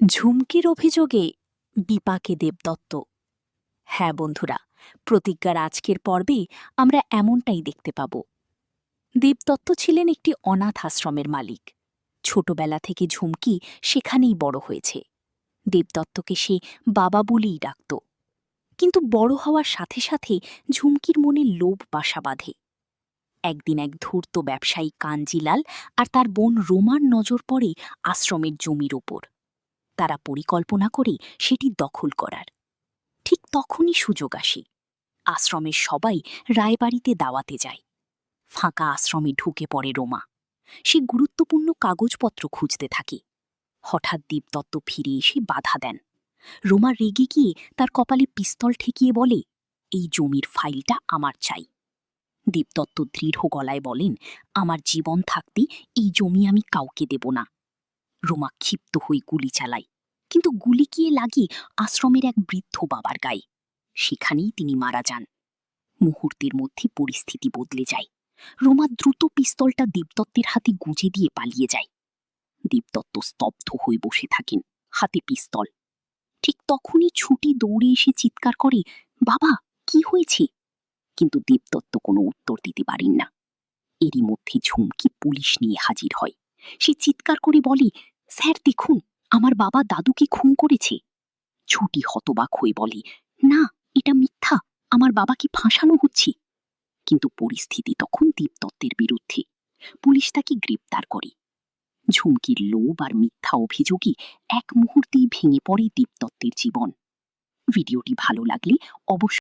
ঝুমকির অভিযোগে বিপাকে দেবদত্ত। হ্যাঁ বন্ধুরা, প্রতিজ্ঞার আজকের পর্বে আমরা এমনটাই দেখতে পাব। দেবদত্ত ছিলেন একটি অনাথ আশ্রমের মালিক। ছোটবেলা থেকে ঝুমকি সেখানেই বড় হয়েছে। দেবদত্তকে সে বাবা বলেই ডাকত। কিন্তু বড় হওয়ার সাথে সাথে ঝুমকির মনে লোভ বাসা বাঁধে। একদিন এক ধূর্ত ব্যবসায়ী কাঞ্জিলাল আর তার বোন রোমার নজর পড়ে আশ্রমের জমির ওপর। তারা পরিকল্পনা করে সেটি দখল করার। ঠিক তখনই সুযোগ আসে। আশ্রমের সবাই রায়বাড়িতে দাওয়াতে যায়। ফাঁকা আশ্রমে ঢুকে পড়ে রোমা। সে গুরুত্বপূর্ণ কাগজপত্র খুঁজতে থাকে। হঠাৎ দেবদত্ত ফিরে এসে বাধা দেন। রোমা রেগে গিয়ে তার কপালে পিস্তল ঠেকিয়ে বলে, এই জমির ফাইলটা আমার চাই। দেবদত্ত দৃঢ় গলায় বলেন, আমার জীবন থাকতে এই জমি আমি কাউকে দেব না। রোমা ক্ষিপ্ত হয়ে গুলি চালায়, কিন্তু গুলি গিয়ে লাগে আশ্রমের এক বৃদ্ধ বাবার গায়ে। সেখানেই তিনি মারা যান। মুহূর্তের মধ্যে পরিস্থিতি বদলে যায়। রোমা দ্রুত পিস্তলটা দেবদত্তের হাতে গুঁজে দিয়ে পালিয়ে যায়। দেবদত্ত স্তব্ধ হয়ে বসে থাকেন, হাতে পিস্তল। ঠিক তখনই ছুটি দৌড়ে এসে চিৎকার করে, বাবা, কি হয়েছে? কিন্তু দেবদত্ত কোনো উত্তর দিতে পারেন না। এরই মধ্যে ঝুমকি পুলিশ নিয়ে হাজির হয়। সে চিৎকার করে বলে, স্যার দেখুন, আমার বাবা দাদুকে খুন করেছে। ছুটি হতবাক হয়ে বলে, না, এটা মিথ্যা, আমার বাবাকে ফাঁসানো হচ্ছে। কিন্তু পরিস্থিতি তখন দেবদত্তের বিরুদ্ধে। পুলিশ তাকে গ্রেপ্তার করে। ঝুমকির লোভ আর মিথ্যা অভিযোগে এক মুহূর্তেই ভেঙে পড়ে দেবদত্তের জীবন। ভিডিওটি ভালো লাগলে অবশ্যই